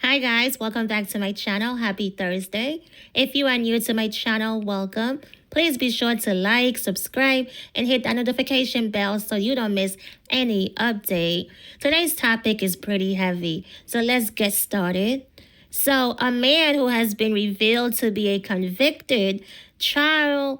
Hi guys, welcome back to my channel. Happy Thursday. If you are new to my channel, welcome. Please be sure to like, subscribe, and hit that notification bell so you don't miss any update. Today's topic is pretty heavy, so let's get started. So, a man who has been revealed to be a convicted child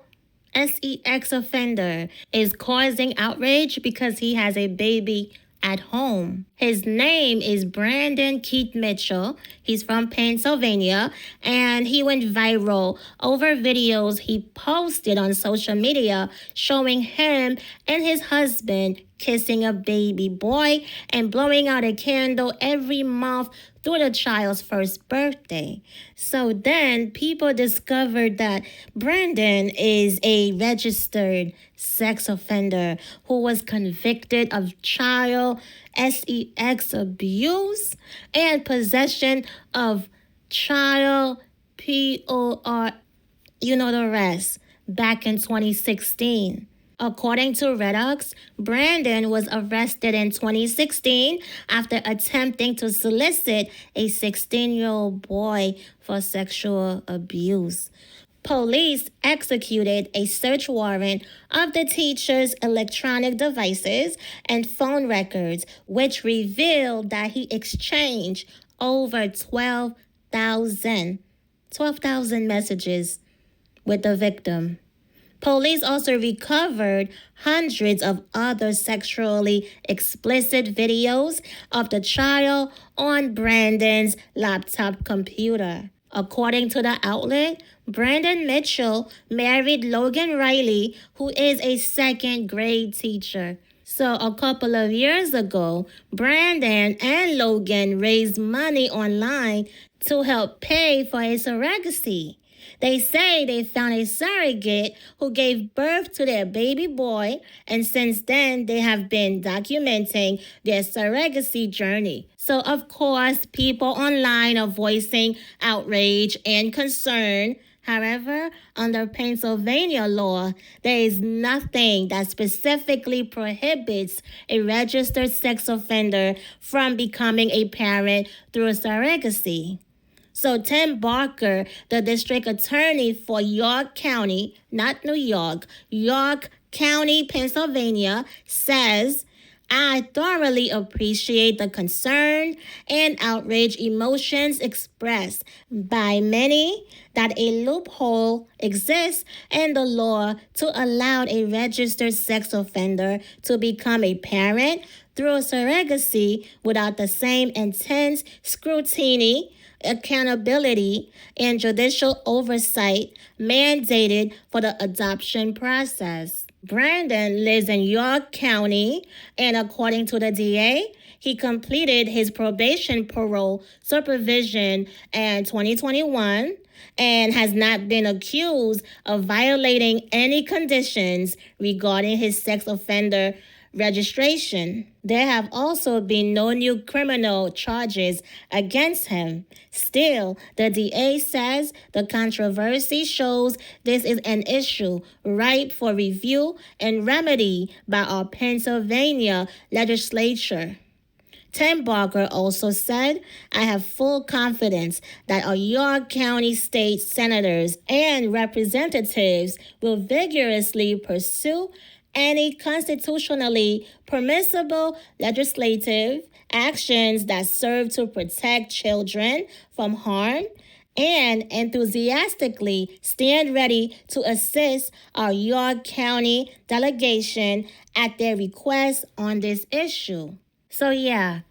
SEX offender is causing outrage because he has a baby at home. His name is Brandon Keith Mitchell. He's from Pennsylvania, and he went viral over videos he posted on social media showing him and his husband kissing a baby boy and blowing out a candle every month through the child's first birthday. So then people discovered that Brandon is a registered sex offender who was convicted of child SEX abuse and possession of child POR, you know the rest, back in 2016. According to Redux, Brandon was arrested in 2016 after attempting to solicit a 16-year-old boy for sexual abuse. Police executed a search warrant of the teacher's electronic devices and phone records, which revealed that he exchanged over 12,000 messages with the victim. Police also recovered hundreds of other sexually explicit videos of the child on Brandon's laptop computer. According to the outlet, Brandon Mitchell married Logan Riley, who is a second grade teacher. So a couple of years ago, Brandon and Logan raised money online to help pay for his surrogacy. They say they found a surrogate who gave birth to their baby boy, and since then they have been documenting their surrogacy journey. So, of course, people online are voicing outrage and concern. However, under Pennsylvania law, there is nothing that specifically prohibits a registered sex offender from becoming a parent through surrogacy. So Tim Barker, the district attorney for York County, not New York, York County, Pennsylvania, says, I thoroughly appreciate the concern and outrage emotions expressed by many that a loophole exists in the law to allow a registered sex offender to become a parent through surrogacy without the same intense scrutiny, accountability, and judicial oversight mandated for the adoption process. Brandon lives in York County, and according to the DA, he completed his probation parole supervision in 2021 and has not been accused of violating any conditions regarding his sex offender registration. There have also been no new criminal charges against him. Still, the DA says the controversy shows this is an issue ripe for review and remedy by our Pennsylvania legislature. Tim Barker also said, I have full confidence that our York County state senators and representatives will vigorously pursue any constitutionally permissible legislative actions that serve to protect children from harm and enthusiastically stand ready to assist our York County delegation at their request on this issue. So yeah,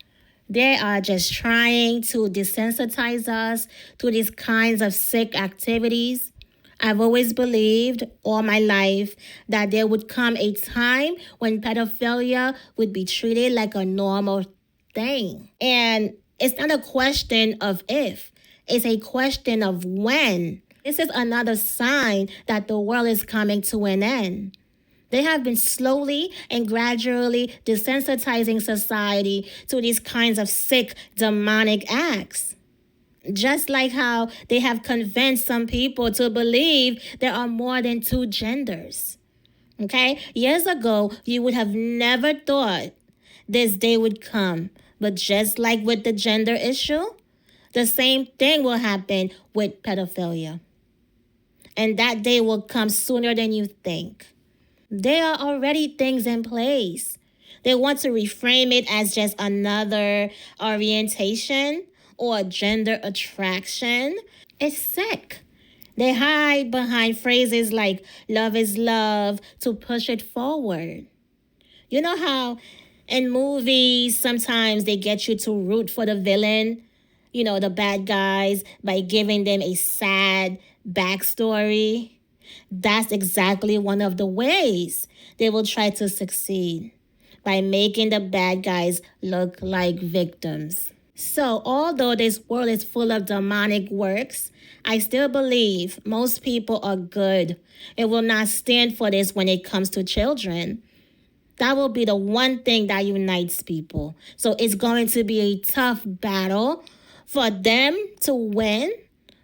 they are just trying to desensitize us to these kinds of sick activities. I've always believed all my life that there would come a time when pedophilia would be treated like a normal thing. And it's not a question of if, it's a question of when. This is another sign that the world is coming to an end. They have been slowly and gradually desensitizing society to these kinds of sick, demonic acts. Just like how they have convinced some people to believe there are more than two genders. Okay? Years ago, you would have never thought this day would come. But just like with the gender issue, The same thing will happen with pedophilia. And that day will come sooner than you think. There are already things in place. They want to reframe it as just another orientation or gender attraction. It's sick. They hide behind phrases like love is love to push it forward. You know how in movies sometimes they get you to root for the villain, the bad guys, by giving them a sad backstory? That's exactly one of the ways they will try to succeed, by making the bad guys look like victims. So, although this world is full of demonic works, I still believe most people are good. It will not stand for this when it comes to children. That will be the one thing that unites people. So it's going to be a tough battle for them to win.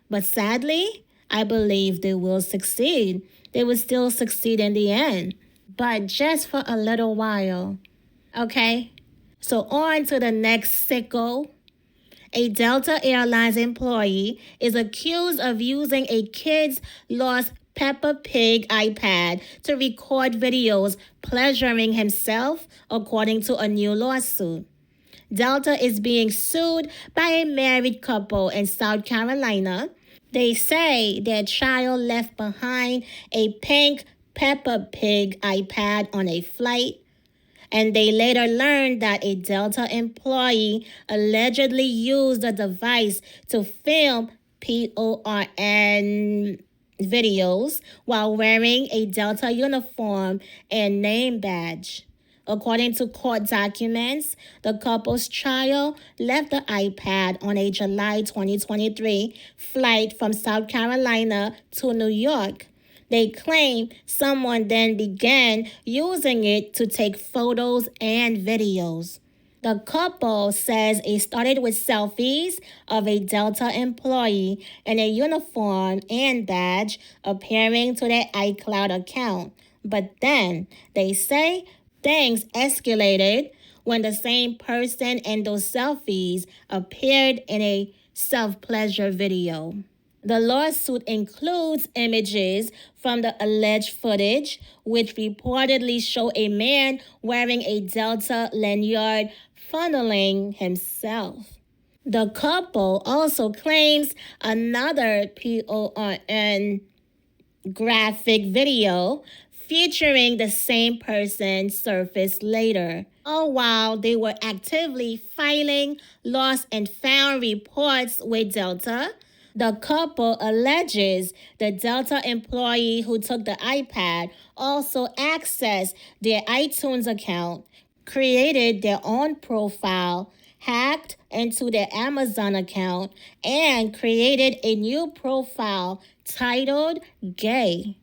But sadly, I believe they will succeed. They will still succeed in the end. But just for a little while. Okay? So on to the next sicko. A Delta Airlines employee is accused of using a kid's lost Peppa Pig iPad to record videos pleasuring himself, according to a new lawsuit. Delta is being sued by a married couple in South Carolina. They say their child left behind a pink Peppa Pig iPad on a flight, and they later learned that a Delta employee allegedly used the device to film PORN videos while wearing a Delta uniform and name badge. According to court documents, the couple's child left the iPad on a July 2023 flight from South Carolina to New York. They claim someone then began using it to take photos and videos. The couple says it started with selfies of a Delta employee in a uniform and badge appearing to their iCloud account. But then they say things escalated when the same person in those selfies appeared in a self-pleasure video. The lawsuit includes images from the alleged footage, which reportedly show a man wearing a Delta lanyard funneling himself. The couple also claims another PORN graphic video featuring the same person surfaced later. All while they were actively filing lost and found reports with Delta. The couple alleges the Delta employee who took the iPad also accessed their iTunes account, created their own profile, hacked into their Amazon account, and created a new profile titled Gay.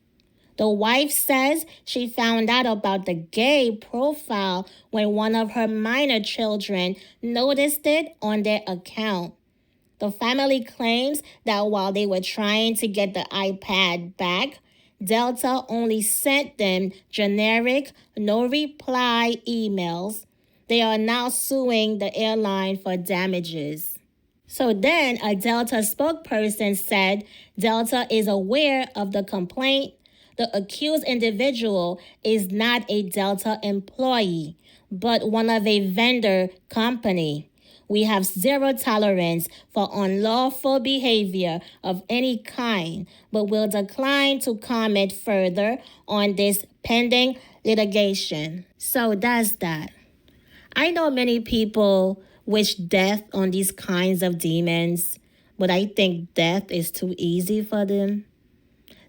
The wife says she found out about the gay profile when one of her minor children noticed it on their account. The family claims that while they were trying to get the iPad back, Delta only sent them generic, no-reply emails. They are now suing the airline for damages. So then a Delta spokesperson said Delta is aware of the complaint. The accused individual is not a Delta employee, but one of a vendor company. We have zero tolerance for unlawful behavior of any kind, but will decline to comment further on this pending litigation. So that's that. I know many people wish death on these kinds of demons, but I think death is too easy for them.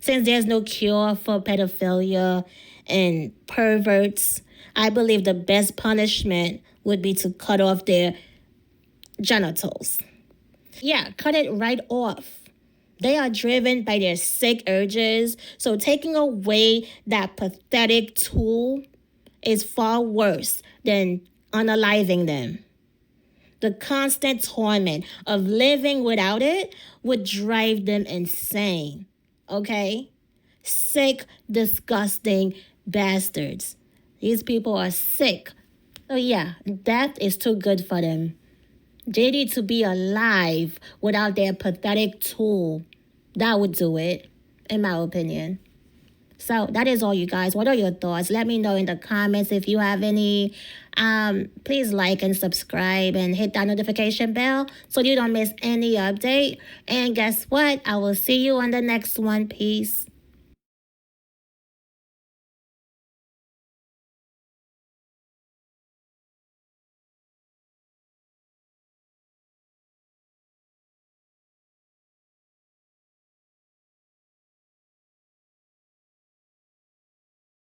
Since there's no cure for pedophilia and perverts, I believe the best punishment would be to cut off their genitals. Yeah, cut it right off. They are driven by their sick urges, so taking away that pathetic tool is far worse than unaliving them. The constant torment of living without it would drive them insane. Okay? Sick, disgusting bastards. These people are sick. So yeah, death is too good for them. They need to be alive without their pathetic tool. That would do it, in my opinion. So that is all, you guys. What are your thoughts? Let me know in the comments if you have any. Please like and subscribe and hit that notification bell so you don't miss any update. And guess what? I will see you on the next one. Peace.